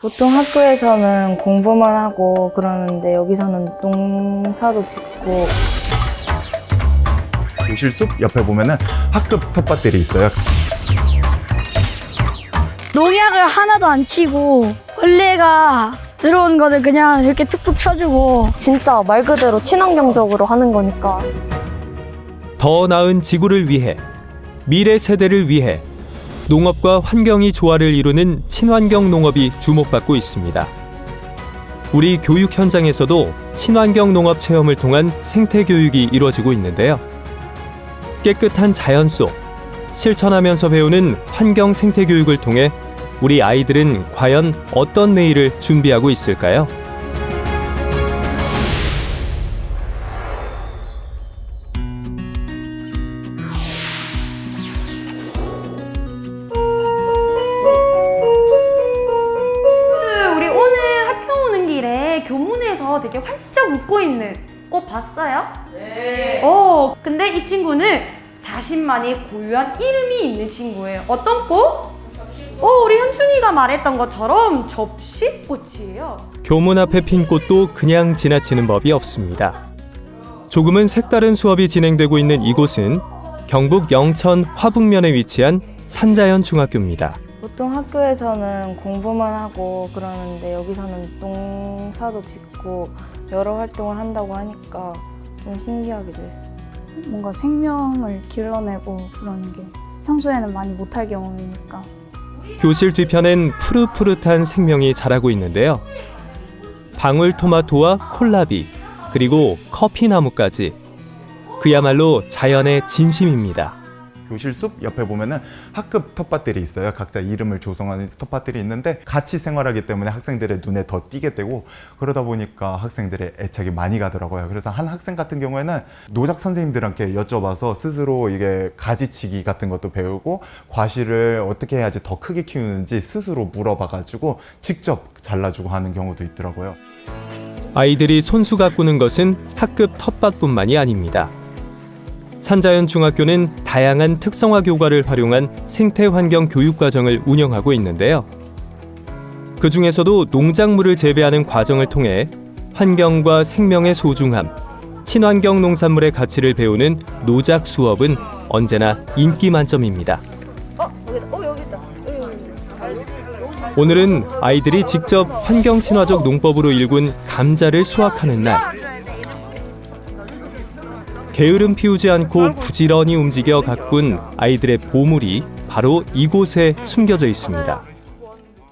보통 학교에서는 공부만 하고 그러는데 여기서는 농사도 짓고. 교실숲 옆에 보면은 학급 텃밭들이 있어요. 농약을 하나도 안 치고 벌레가 들어온 거를 그냥 이렇게 툭툭 쳐주고. 진짜 말 그대로 친환경적으로 하는 거니까. 더 나은 지구를 위해, 미래 세대를 위해 농업과 환경이 조화를 이루는 친환경 농업이 주목받고 있습니다. 우리 교육 현장에서도 친환경 농업 체험을 통한 생태 교육이 이루어지고 있는데요. 깨끗한 자연 속 실천하면서 배우는 환경 생태 교육을 통해 우리 아이들은 과연 어떤 내일을 준비하고 있을까요? 우리 오늘 학교 오는 길에 교문에서 되게 활짝 웃고 있는 꽃 봤어요? 네. 근데 이 친구는 자신만의 고유한 이름이 있는 친구예요. 어떤 꽃? 우리 현준이가 말했던 것처럼 접시꽃이에요. 교문 앞에 핀 꽃도 그냥 지나치는 법이 없습니다. 조금은 색다른 수업이 진행되고 있는 이곳은 경북 영천 화북면에 위치한 산자연 중학교입니다. 보통 학교에서는 공부만 하고 그러는데 여기서는 농사도 짓고 여러 활동을 한다고 하니까 좀 신기하기도 했어요. 뭔가 생명을 길러내고 그러는 게 평소에는 많이 못할 경험이니까. 교실 뒤편엔 푸릇푸릇한 생명이 자라고 있는데요. 방울토마토와 콜라비, 그리고 커피나무까지. 그야말로 자연의 진심입니다. 교실숲 옆에 보면은 학급 텃밭들이 있어요. 각자 이름을 조성하는 텃밭들이 있는데 같이 생활하기 때문에 학생들의 눈에 더 띄게 되고, 그러다 보니까 학생들의 애착이 많이 가더라고요. 그래서 한 학생 같은 경우에는 노작 선생님들한테 여쭤봐서 스스로 이게 가지치기 같은 것도 배우고 과실을 어떻게 해야지 더 크게 키우는지 스스로 물어봐가지고 직접 잘라주고 하는 경우도 있더라고요. 아이들이 손수 가꾸는 것은 학급 텃밭뿐만이 아닙니다. 산자연 중학교는 다양한 특성화 교과를 활용한 생태환경 교육 과정을 운영하고 있는데요. 그 중에서도 농작물을 재배하는 과정을 통해 환경과 생명의 소중함, 친환경 농산물의 가치를 배우는 노작 수업은 언제나 인기 만점입니다. 오늘은 아이들이 직접 환경 친화적 농법으로 일군 감자를 수확하는 날. 게으름 피우지 않고 부지런히 움직여 가꾼 아이들의 보물이 바로 이곳에 숨겨져 있습니다.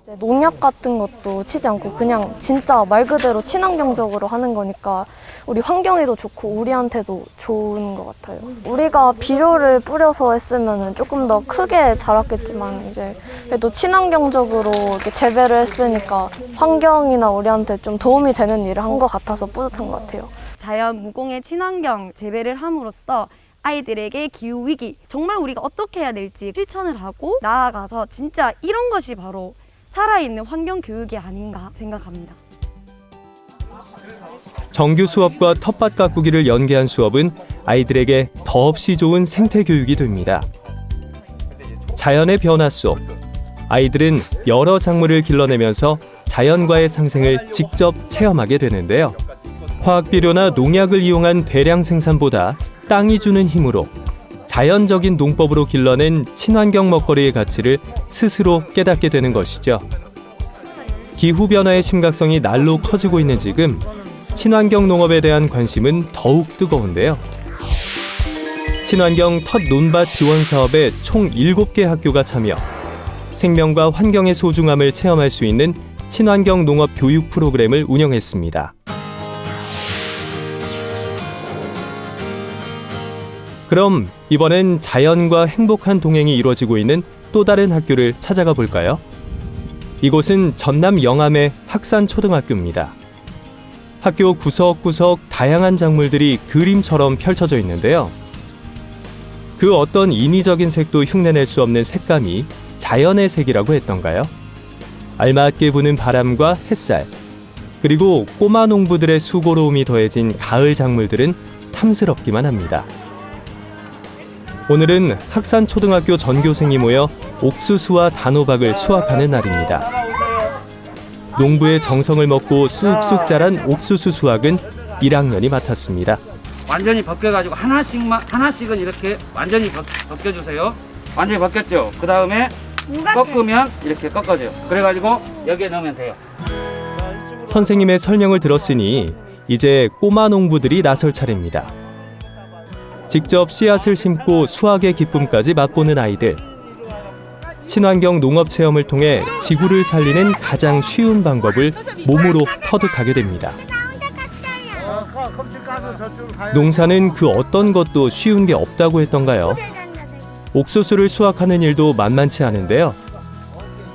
이제 농약 같은 것도 치지 않고 그냥 진짜 말 그대로 친환경적으로 하는 거니까 우리 환경에도 좋고 우리한테도 좋은 것 같아요. 우리가 비료를 뿌려서 했으면 조금 더 크게 자랐겠지만 이제 그래도 친환경적으로 이렇게 재배를 했으니까 환경이나 우리한테 좀 도움이 되는 일을 한 것 같아서 뿌듯한 것 같아요. 자연 무공해 친환경 재배를 함으로써 아이들에게 기후위기, 정말 우리가 어떻게 해야 될지 실천을 하고 나아가서 진짜 이런 것이 바로 살아있는 환경교육이 아닌가 생각합니다. 정규 수업과 텃밭 가꾸기를 연계한 수업은 아이들에게 더없이 좋은 생태교육이 됩니다. 자연의 변화 속 아이들은 여러 작물을 길러내면서 자연과의 상생을 직접 체험하게 되는데요. 화학비료나 농약을 이용한 대량 생산보다 땅이 주는 힘으로 자연적인 농법으로 길러낸 친환경 먹거리의 가치를 스스로 깨닫게 되는 것이죠. 기후변화의 심각성이 날로 커지고 있는 지금 친환경 농업에 대한 관심은 더욱 뜨거운데요. 친환경 텃 논밭 지원 사업에 총 7개 학교가 참여, 생명과 환경의 소중함을 체험할 수 있는 친환경 농업 교육 프로그램을 운영했습니다. 그럼 이번엔 자연과 행복한 동행이 이루어지고 있는 또 다른 학교를 찾아가 볼까요? 이곳은 전남 영암의 학산초등학교입니다. 학교 구석구석 다양한 작물들이 그림처럼 펼쳐져 있는데요. 그 어떤 인위적인 색도 흉내낼 수 없는 색감이 자연의 색이라고 했던가요? 알맞게 부는 바람과 햇살, 그리고 꼬마 농부들의 수고로움이 더해진 가을 작물들은 탐스럽기만 합니다. 오늘은 학산초등학교 전교생이 모여 옥수수와 단호박을 수확하는 날입니다. 농부의 정성을 먹고 쑥쑥 자란 옥수수 수확은 1학년이 맡았습니다. 완전히 벗겨가지고 하나씩은 이렇게 완전히 벗겨주세요. 완전히 벗겼죠. 그 다음에 꺾으면 이렇게 꺾어져요. 그래가지고 여기에 넣으면 돼요. 선생님의 설명을 들었으니 이제 꼬마 농부들이 나설 차례입니다. 직접 씨앗을 심고 수확의 기쁨까지 맛보는 아이들. 친환경 농업 체험을 통해 지구를 살리는 가장 쉬운 방법을 몸으로 터득하게 됩니다. 농사는 그 어떤 것도 쉬운 게 없다고 했던가요? 옥수수를 수확하는 일도 만만치 않은데요.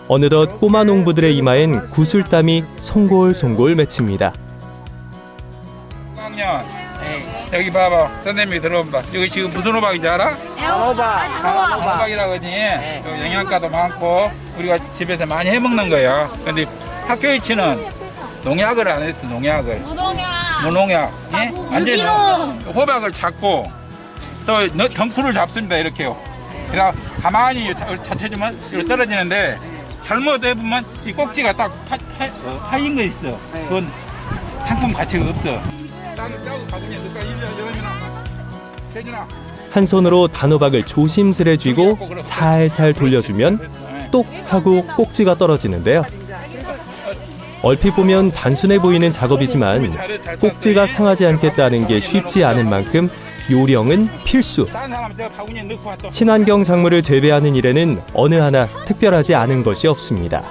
어느덧 꼬마 농부들의 이마엔 구슬땀이 송골송골 맺힙니다. 학년 여기 봐봐. 선생님이 들어온다. 여기 지금 무슨 호박인지 알아? 호박이라고 하지. 영양가도 많고 우리가 집에서 많이 해먹는 거야. 근데 학교 위치는 농약을 안 했어. 농약을. 무농약. 예? 완전히 호박을 잡고 또 덩쿨을 잡습니다. 이렇게요. 그래서 가만히 자체주면 이렇게 떨어지는데 잘못 해보면 이 꼭지가 딱 파인 거 있어. 그건 상품 가치가 없어. 한 손으로 단호박을 조심스레 쥐고 살살 돌려주면 똑 하고 꼭지가 떨어지는데요. 얼핏 보면 단순해 보이는 작업이지만 꼭지가 상하지 않겠다는 게 쉽지 않은 만큼 요령은 필수. 친환경 작물을 재배하는 일에는 어느 하나 특별하지 않은 것이 없습니다.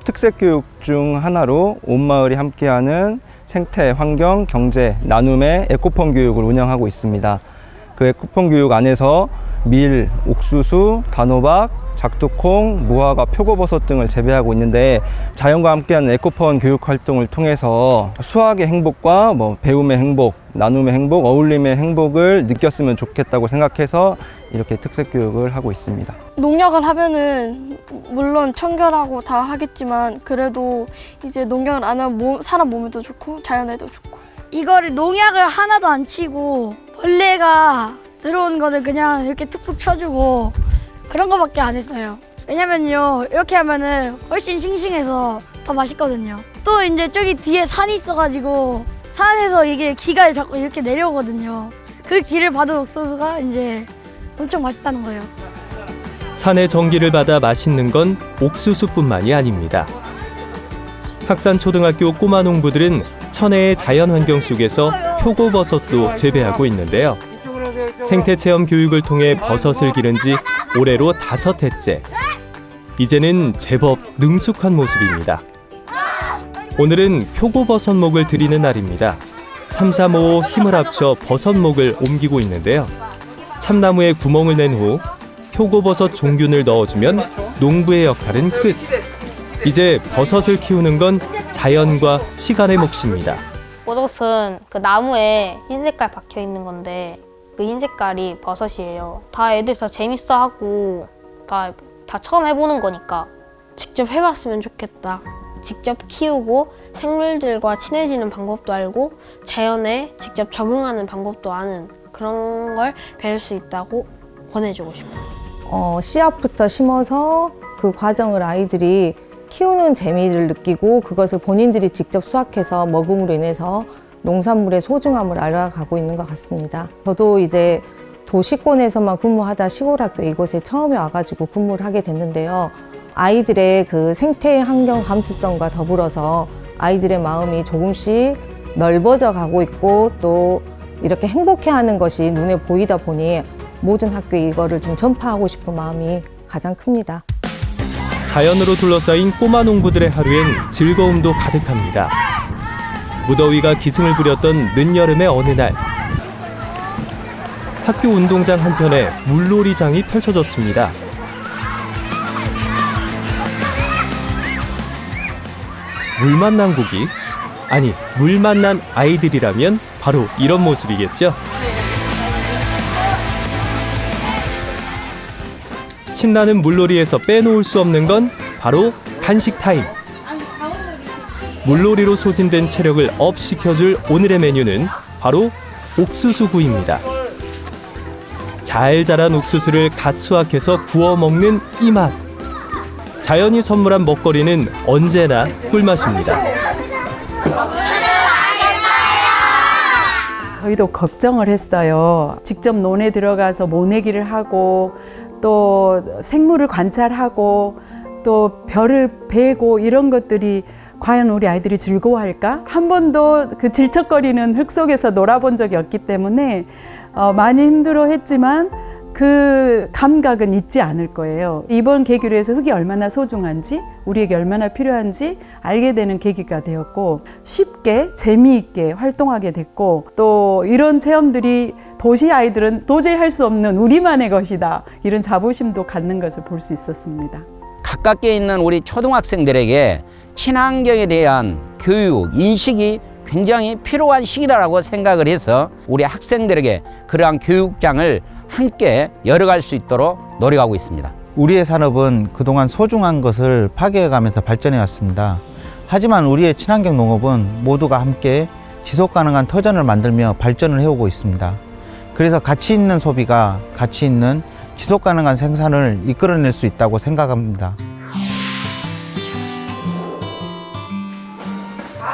특색 교육 중 하나로 온 마을이 함께하는 생태, 환경, 경제, 나눔의 에코팜 교육을 운영하고 있습니다. 그 에코팜 교육 안에서 밀, 옥수수, 단호박, 작두콩, 무화과, 표고버섯 등을 재배하고 있는데 자연과 함께하는 에코팜 교육 활동을 통해서 수학의 행복과 배움의 행복, 나눔의 행복, 어울림의 행복을 느꼈으면 좋겠다고 생각해서 이렇게 특색 교육을 하고 있습니다. 농약을 하면은 물론 청결하고 다 하겠지만 그래도 이제 농약을 안 하면 사람 몸에도 좋고 자연에도 좋고 이거를 농약을 하나도 안 치고 벌레가 들어온 거를 그냥 이렇게 툭툭 쳐주고 그런 거밖에 안 했어요. 왜냐면요 이렇게 하면은 훨씬 싱싱해서 더 맛있거든요. 또 이제 저기 뒤에 산이 있어가지고 산에서 이게 기가 자꾸 이렇게 내려오거든요. 그 기를 받은 옥수수가 이제 엄청 맛있다는 거예요. 산의 전기를 받아 맛있는 건 옥수수뿐만이 아닙니다. 학산초등학교 꼬마 농부들은 천혜의 자연 환경 속에서 표고버섯도 재배하고 있는데요. 생태체험 교육을 통해 버섯을 기른 지 올해로 5해째. 이제는 제법 능숙한 모습입니다. 오늘은 표고버섯목을 드리는 날입니다. 335 힘을 합쳐 버섯목을 옮기고 있는데요. 참나무에 구멍을 낸 후 표고버섯 종균을 넣어주면 농부의 역할은 끝. 이제 버섯을 키우는 건 자연과 시간의 몫입니다. 버섯은 그 나무에 흰 색깔 박혀 있는 건데 그 흰 색깔이 버섯이에요. 다 애들 다 재밌어하고 다 처음 해보는 거니까 직접 해봤으면 좋겠다. 직접 키우고 생물들과 친해지는 방법도 알고 자연에 직접 적응하는 방법도 아는 그런 걸 배울 수 있다고 권해주고 싶어요. 씨앗부터 심어서 그 과정을 아이들이 키우는 재미를 느끼고 그것을 본인들이 직접 수확해서 먹음으로 인해서 농산물의 소중함을 알아가고 있는 것 같습니다. 저도 이제 도시권에서만 근무하다 시골 학교 이곳에 처음에 와가지고 근무를 하게 됐는데요. 아이들의 그 생태 환경 감수성과 더불어서 아이들의 마음이 조금씩 넓어져 가고 있고 또 이렇게 행복해하는 것이 눈에 보이다 보니 모든 학교에 이거를 좀 전파하고 싶은 마음이 가장 큽니다. 자연으로 둘러싸인 꼬마 농부들의 하루엔 즐거움도 가득합니다. 무더위가 기승을 부렸던 늦여름의 어느 날 학교 운동장 한편에 물놀이장이 펼쳐졌습니다. 물 만난 고기? 아니, 물 만난 아이들이라면 바로 이런 모습이겠죠? 신나는 물놀이에서 빼놓을 수 없는 건 바로 간식 타임. 물놀이로 소진된 체력을 업 시켜줄 오늘의 메뉴는 바로 옥수수구이입니다. 잘 자란 옥수수를 갓 수확해서 구워 먹는 이 맛. 자연이 선물한 먹거리는 언제나 꿀맛입니다. 저희도 걱정을 했어요. 직접 논에 들어가서 모내기를 하고 또 생물을 관찰하고 또 별을 베고 이런 것들이 과연 우리 아이들이 즐거워할까? 한 번도 그 질척거리는 흙 속에서 놀아본 적이 없기 때문에 많이 힘들어했지만 그 감각은 잊지 않을 거예요. 이번 계기로 해서 흙이 얼마나 소중한지, 우리에게 얼마나 필요한지 알게 되는 계기가 되었고, 쉽게 재미있게 활동하게 됐고, 또 이런 체험들이 도시 아이들은 도저히 할 수 없는 우리만의 것이다, 이런 자부심도 갖는 것을 볼 수 있었습니다. 가깝게 있는 우리 초등학생들에게 친환경에 대한 교육, 인식이 굉장히 필요한 시기다라고 생각을 해서 우리 학생들에게 그러한 교육장을 함께 열어갈 수 있도록 노력하고 있습니다. 우리의 산업은 그동안 소중한 것을 파괴해가면서 발전해 왔습니다. 하지만 우리의 친환경 농업은 모두가 함께 지속가능한 터전을 만들며 발전을 해오고 있습니다. 그래서 가치 있는 소비가 가치 있는 지속가능한 생산을 이끌어낼 수 있다고 생각합니다.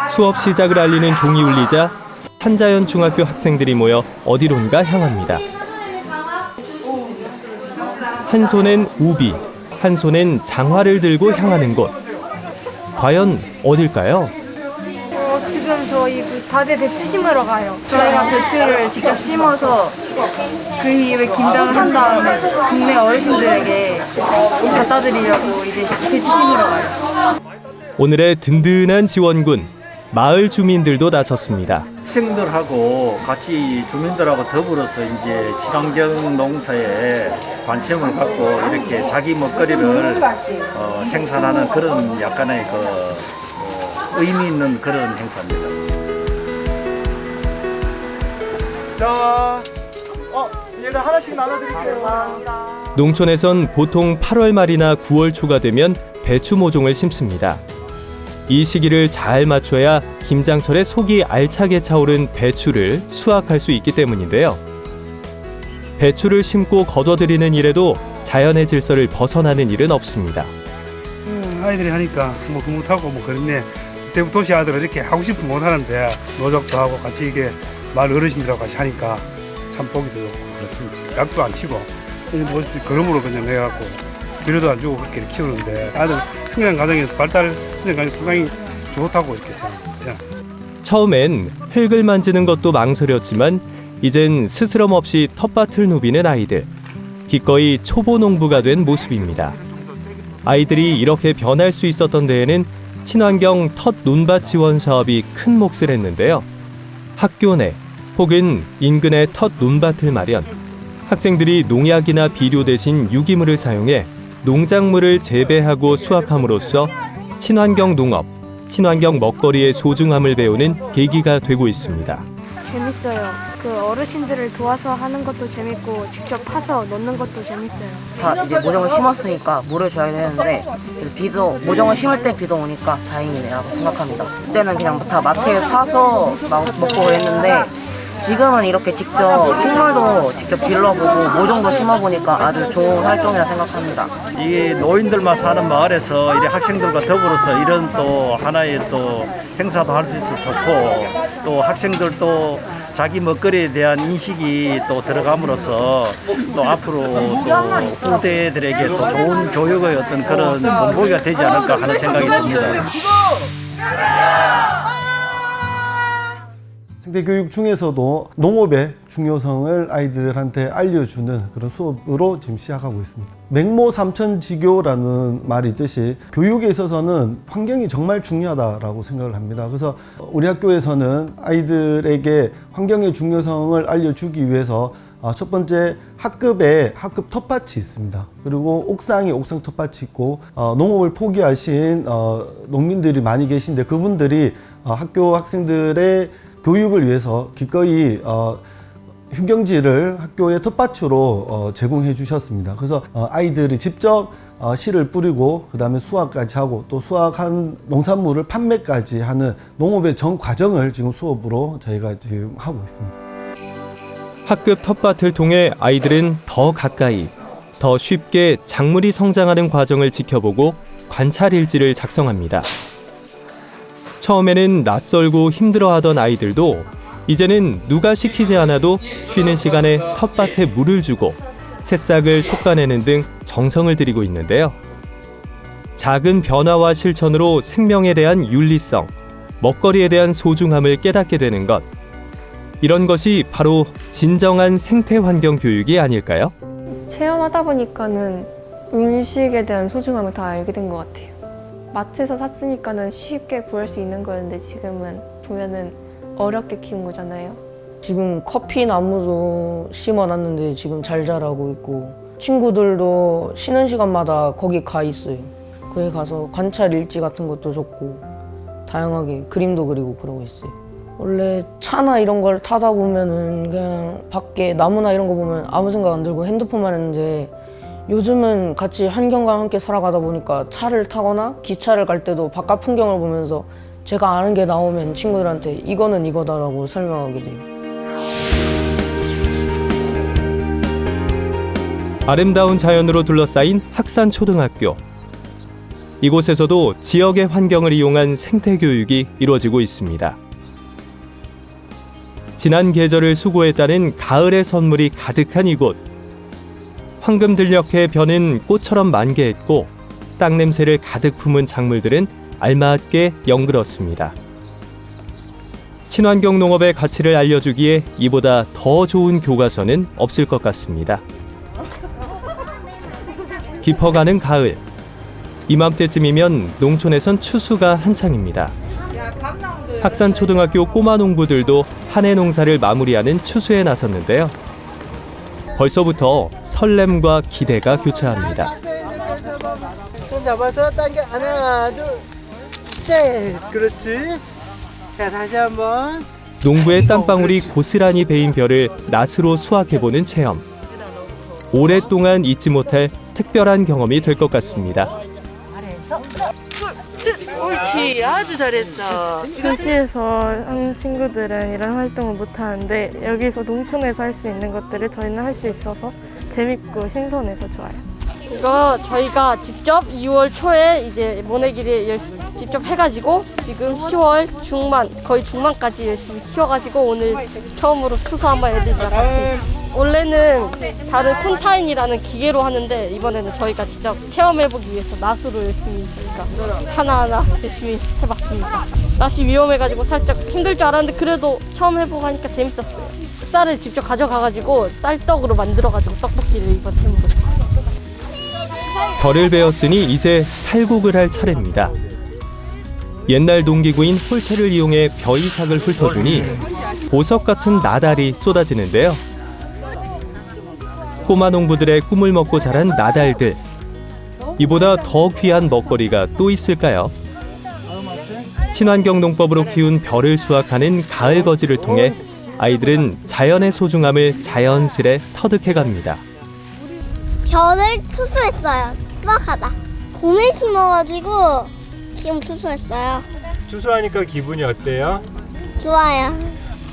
수업 시작을 알리는 종이 울리자 산자연 중학교 학생들이 모여 어디론가 향합니다. 한 손엔 우비, 한 손엔 장화를 들고 향하는 곳. 과연 어딜까요? 지금 저희 다들 배추 심으러 가요. 저희가 배추를 직접 심어서 그 위에 김장을 한 다음에 동네 어르신들에게 갖다 드리려고 이제 배추 심으러 가요. 오늘의 든든한 지원군, 마을 주민들도 나섰습니다. 학생들하고 같이 주민들하고 더불어서 이제 친환경 농사에 관심을 갖고 이렇게 자기 먹거리를 생산하는 그런 약간의 의미 있는 그런 행사입니다. 자, 일단 하나씩 나눠드릴게요. 농촌에선 보통 8월 말이나 9월 초가 되면 배추 모종을 심습니다. 이 시기를 잘 맞춰야 김장철에 속이 알차게 차오른 배추를 수확할 수 있기 때문인데요. 배추를 심고 거둬들이는 일에도 자연의 질서를 벗어나는 일은 없습니다. 아이들이 하니까 뭐 못하고 뭐 그런데 대부분 도시 아들은 이렇게 하고 싶으면 못 하는데 노적도 하고 같이 이게 마을 어르신들하고 같이 하니까 참 보기도 좋고 그렇습니다. 약도 안 치고 그러므로 그냥 내갖고 비료도 안 주고 그렇게 키우는데 아들 성장 과정에서 성장 과정이 상당히 좋다고 이렇게 생각합니다. 처음엔 흙을 만지는 것도 망설였지만 이젠 스스럼 없이 텃밭을 누비는 아이들. 기꺼이 초보 농부가 된 모습입니다. 아이들이 이렇게 변할 수 있었던 데에는 친환경 텃 논밭 지원 사업이 큰 몫을 했는데요. 학교 내 혹은 인근의 텃 논밭을 마련, 학생들이 농약이나 비료 대신 유기물을 사용해 농작물을 재배하고 수확함으로써 친환경 농업, 친환경 먹거리의 소중함을 배우는 계기가 되고 있습니다. 재밌어요. 그 어르신들을 도와서 하는 것도 재밌고 직접 파서 넣는 것도 재밌어요. 다 이제 모종을 심었으니까 물을 줘야 되는데 비도 모종을 심을 때 비도 오니까 다행이네라고 생각합니다. 그때는 그냥 다 마트에서 사서 먹고 그랬는데 지금은 이렇게 직접 식물도 직접 길러보고 모종도 심어보니까 아주 좋은 활동이라 생각합니다. 이 노인들만 사는 마을에서 이래 학생들과 더불어서 이런 또 하나의 또 행사도 할 수 있어서 좋고 또 학생들도 자기 먹거리에 대한 인식이 또 들어감으로써 또 앞으로 또 후대들에게 또 좋은 교육의 어떤 그런 본보기가 되지 않을까 하는 생각이 듭니다. 생태교육 중에서도 농업의 중요성을 아이들한테 알려주는 그런 수업으로 지금 시작하고 있습니다. 맹모 삼천지교라는 말이 있듯이 교육에 있어서는 환경이 정말 중요하다고 생각을 합니다. 그래서 우리 학교에서는 아이들에게 환경의 중요성을 알려주기 위해서 첫 번째 학급에 학급 텃밭이 있습니다. 그리고 옥상에 옥상 텃밭이 있고 농업을 포기하신 농민들이 많이 계신데 그분들이 학교 학생들의 교육을 위해서 기꺼이 휴경지를 학교의 텃밭으로 제공해 주셨습니다. 그래서 아이들이 직접 씨를 뿌리고 그 다음에 수확까지 하고 또 수확한 농산물을 판매까지 하는 농업의 전 과정을 지금 수업으로 저희가 지금 하고 있습니다. 학급 텃밭을 통해 아이들은 더 가까이, 더 쉽게 작물이 성장하는 과정을 지켜보고 관찰 일지를 작성합니다. 처음에는 낯설고 힘들어하던 아이들도 이제는 누가 시키지 않아도 쉬는 시간에 텃밭에 물을 주고 새싹을 솎아내는 등 정성을 들이고 있는데요. 작은 변화와 실천으로 생명에 대한 윤리성, 먹거리에 대한 소중함을 깨닫게 되는 것. 이런 것이 바로 진정한 생태환경 교육이 아닐까요? 체험하다 보니까는 음식에 대한 소중함을 다 알게 된 것 같아요. 마트에서 샀으니까는 쉽게 구할 수 있는 거였는데 지금은 보면은 어렵게 키운 거잖아요. 지금 커피 나무도 심어놨는데 지금 잘 자라고 있고 친구들도 쉬는 시간마다 거기 가 있어요. 거기 가서 관찰 일지 같은 것도 적고 다양하게 그림도 그리고 그러고 있어요. 원래 차나 이런 걸 타다 보면은 그냥 밖에 나무나 이런 거 보면 아무 생각 안 들고 핸드폰만 했는데 요즘은 같이 환경과 함께 살아가다 보니까 차를 타거나 기차를 갈 때도 바깥 풍경을 보면서 제가 아는 게 나오면 친구들한테 이거는 이거다라고 설명하게 돼요. 아름다운 자연으로 둘러싸인 학산초등학교. 이곳에서도 지역의 환경을 이용한 생태교육이 이루어지고 있습니다. 지난 계절을 수고했다는 가을의 선물이 가득한 이곳. 황금들녘의 벼는 꽃처럼 만개했고 땅 냄새를 가득 품은 작물들은 알맞게 연그렀습니다. 친환경 농업의 가치를 알려주기에 이보다 더 좋은 교과서는 없을 것 같습니다. 깊어가는 가을. 이맘때쯤이면 농촌에선 추수가 한창입니다. 학산초등학교 꼬마 농부들도 한 해 농사를 마무리하는 추수에 나섰는데요. 벌써부터 설렘과 기대가 교차합니다. 손 잡아서 당겨. 하나, 둘, 셋. 그렇지. 자, 다시 한번. 농부의 땀방울이 고스란히 베인 벼를 낫으로 수확해보는 체험. 오랫동안 잊지 못할 특별한 경험이 될 것 같습니다. 옳지, 아주 잘했어. 도시에서 하는 친구들은 이런 활동을 못 하는데 여기서 농촌에서 할 수 있는 것들을 저희는 할 수 있어서 재밌고 신선해서 좋아요. 이거 저희가 직접 2월 초에 이제 모내기를 직접 해가지고 지금 10월 중반, 거의 중반까지 열심히 키워가지고 오늘 처음으로 투수 한번 애들이랑 같이. 원래는 다른 콘타인이라는 기계로 하는데 이번에는 저희가 직접 체험해보기 위해서 낫으로 열심히 저희가 하나하나 열심히 해봤습니다. 낫이 위험해가지고 살짝 힘들 줄 알았는데 그래도 처음 해보고 하니까 재밌었어요. 쌀을 직접 가져가가지고 쌀떡으로 만들어가지고 떡볶이를 이번 해먹었어요. 벼를 베었으니 이제 탈곡을 할 차례입니다. 옛날 농기구인 홀태를 이용해 벼 이삭을 훑어주니 보석 같은 나달이 쏟아지는데요. 꼬마 농부들의 꿈을 먹고 자란 나달들. 이보다 더 귀한 먹거리가 또 있을까요? 친환경 농법으로 키운 벼를 수확하는 가을 거지를 통해 아이들은 자연의 소중함을 자연스레 터득해갑니다. 벼를 투수했어요. 수확하다. 봄에 심어가지고 지금 투수했어요. 추수하니까 기분이 어때요? 좋아요.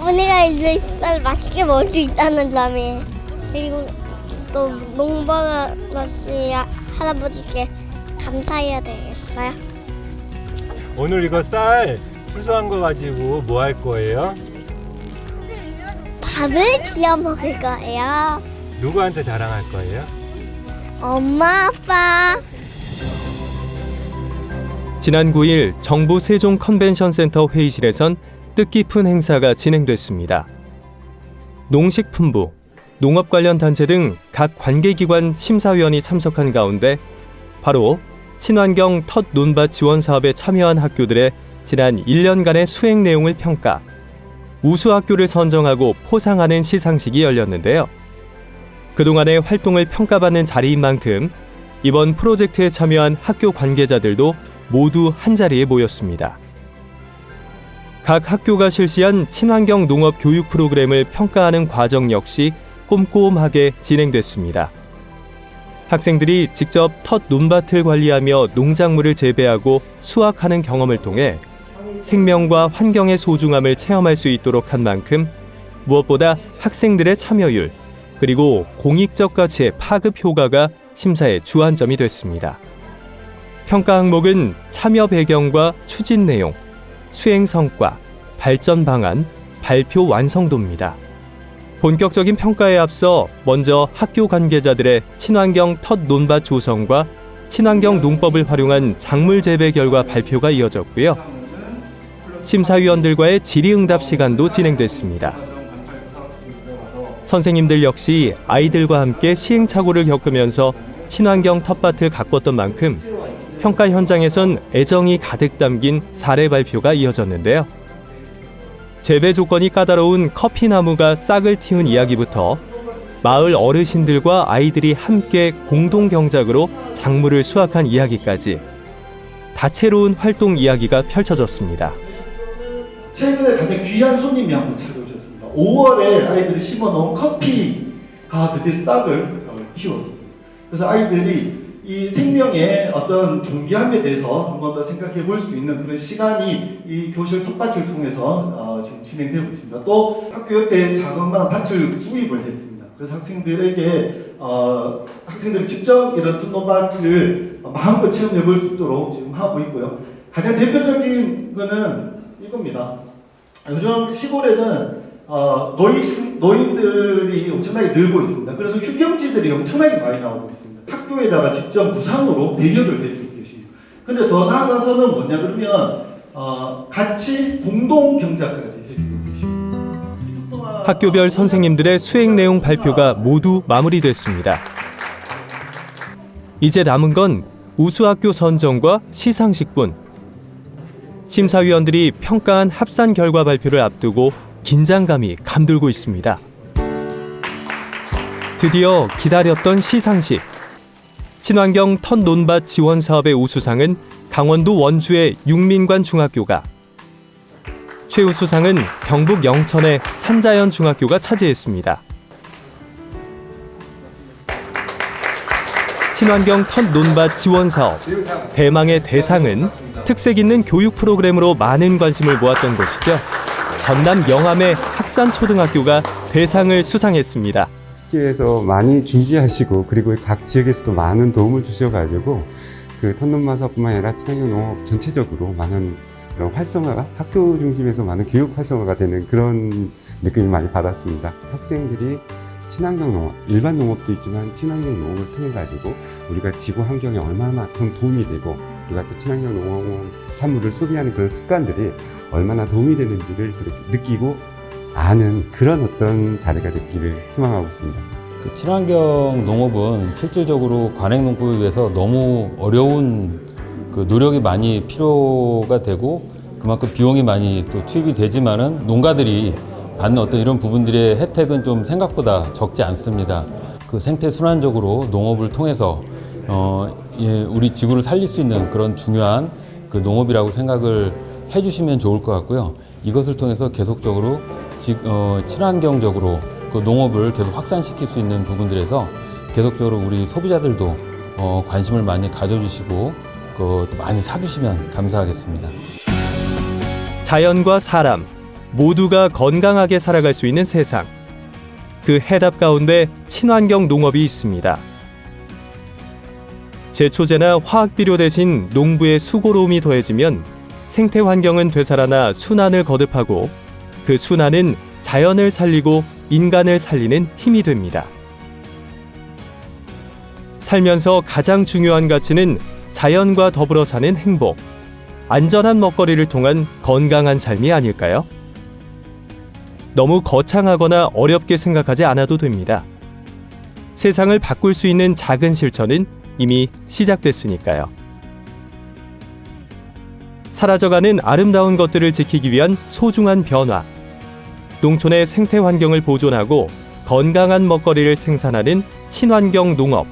우리가 이제 쌀 맛있게 먹을 수 있다는 점이. 그리고 또 농부 아저씨 할아버지께 감사해야 되겠어요. 오늘 이거 쌀 추수한 거 가지고 뭐 할 거예요? 밥을 지어 먹을 거예요. 누구한테 자랑할 거예요? 엄마, 아빠. 지난 9일 정부 세종 컨벤션 센터 회의실에선 뜻깊은 행사가 진행됐습니다. 농식품부, 농업 관련 단체 등 각 관계기관 심사위원이 참석한 가운데 바로 친환경 텃 논밭 지원 사업에 참여한 학교들의 지난 1년간의 수행 내용을 평가, 우수 학교를 선정하고 포상하는 시상식이 열렸는데요. 그동안의 활동을 평가받는 자리인 만큼 이번 프로젝트에 참여한 학교 관계자들도 모두 한자리에 모였습니다. 각 학교가 실시한 친환경 농업 교육 프로그램을 평가하는 과정 역시 꼼꼼하게 진행됐습니다. 학생들이 직접 텃 논밭을 관리하며 농작물을 재배하고 수확하는 경험을 통해 생명과 환경의 소중함을 체험할 수 있도록 한 만큼 무엇보다 학생들의 참여율 그리고 공익적 가치의 파급 효과가 심사의 주안점이 됐습니다. 평가 항목은 참여 배경과 추진 내용, 수행 성과, 발전 방안, 발표 완성도입니다. 본격적인 평가에 앞서 먼저 학교 관계자들의 친환경 텃 논밭 조성과 친환경 농법을 활용한 작물 재배 결과 발표가 이어졌고요. 심사위원들과의 질의응답 시간도 진행됐습니다. 선생님들 역시 아이들과 함께 시행착오를 겪으면서 친환경 텃밭을 가꿨던 만큼 평가 현장에선 애정이 가득 담긴 사례 발표가 이어졌는데요. 재배 조건이 까다로운 커피나무가 싹을 틔운 이야기부터 마을 어르신들과 아이들이 함께 공동 경작으로 작물을 수확한 이야기까지 다채로운 활동 이야기가 펼쳐졌습니다. 최근에 가장 귀한 손님이 한 분 찾아오셨습니다. 5월에 아이들이 심어놓은 커피가 드디어 싹을 틔웠습니다. 그래서 아이들이 이 생명의 어떤 존귀함에 대해서 한 번 더 생각해 볼 수 있는 그런 시간이 이 교실 텃밭을 통해서 지금 진행되고 있습니다. 또 학교 옆에 자그마한 밭을 구입을 했습니다. 그래서 학생들에게 학생들이 직접 이런 텃밭을 마음껏 체험해 볼 수 있도록 지금 하고 있고요. 가장 대표적인 거는 이겁니다. 요즘 시골에는 노인들이 엄청나게 늘고 있습니다. 그래서 휴경지들이 엄청나게 많이 나오고 있습니다. 학교에다가 직접 무상으로 대여를 해주고 계시죠. 근데 더 나아가서는 뭐냐 그러면 같이 공동 경작까지 해주고 계십니다. 학교별 선생님들의 수행 내용 발표가 모두 마무리됐습니다. 이제 남은 건 우수학교 선정과 시상식뿐. 심사위원들이 평가한 합산 결과 발표를 앞두고 긴장감이 감돌고 있습니다. 드디어 기다렸던 시상식. 친환경 텃 논밭 지원 사업의 우수상은 강원도 원주의 육민관 중학교가, 최우수상은 경북 영천의 산자연 중학교가 차지했습니다. 친환경 텃 논밭 지원 사업 대망의 대상은 특색 있는 교육 프로그램으로 많은 관심을 모았던 곳이죠. 전남 영암의 학산초등학교가 대상을 수상했습니다. 학교에서 많이 준비하시고 그리고 각 지역에서도 많은 도움을 주셔가지고 그 텃논밭 사업뿐만 아니라 친환경 농업 전체적으로 많은 그런 활성화가 학교 중심에서 많은 교육 활성화가 되는 그런 느낌을 많이 받았습니다. 학생들이 친환경 농업, 일반 농업도 있지만 친환경 농업을 통해 가지고 우리가 지구 환경에 얼마만큼 도움이 되고 우리가 또 친환경 농업 산물을 소비하는 그런 습관들이 얼마나 도움이 되는지를 느끼고 아는 그런 어떤 자리가 됐기를 희망하고 있습니다. 그 친환경 농업은 실질적으로 관행농법에 비해서 너무 어려운 그 노력이 많이 필요가 되고 그만큼 비용이 많이 또 투입이 되지만은 농가들이 받는 어떤 이런 부분들의 혜택은 좀 생각보다 적지 않습니다. 그 생태 순환적으로 농업을 통해서 우리 지구를 살릴 수 있는 그런 중요한 그 농업이라고 생각을 해주시면 좋을 것 같고요. 이것을 통해서 계속적으로 친환경적으로 그 농업을 계속 확산시킬 수 있는 부분들에서 계속적으로 우리 소비자들도 관심을 많이 가져주시고 또 많이 사주시면 감사하겠습니다. 자연과 사람 모두가 건강하게 살아갈 수 있는 세상. 그 해답 가운데 친환경 농업이 있습니다. 제초제나 화학비료 대신 농부의 수고로움이 더해지면 생태 환경은 되살아나 순환을 거듭하고 그 순환은 자연을 살리고 인간을 살리는 힘이 됩니다. 살면서 가장 중요한 가치는 자연과 더불어 사는 행복, 안전한 먹거리를 통한 건강한 삶이 아닐까요? 너무 거창하거나 어렵게 생각하지 않아도 됩니다. 세상을 바꿀 수 있는 작은 실천은 이미 시작됐으니까요. 사라져가는 아름다운 것들을 지키기 위한 소중한 변화. 농촌의 생태 환경을 보존하고 건강한 먹거리를 생산하는 친환경 농업.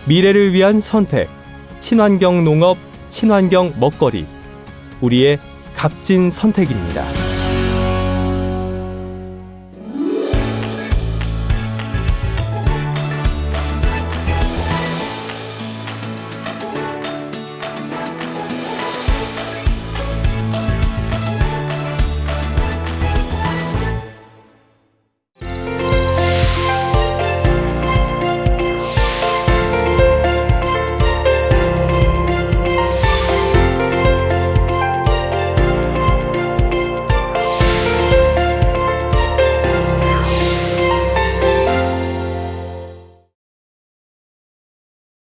미래를 위한 선택. 친환경 농업, 친환경 먹거리. 우리의 값진 선택입니다.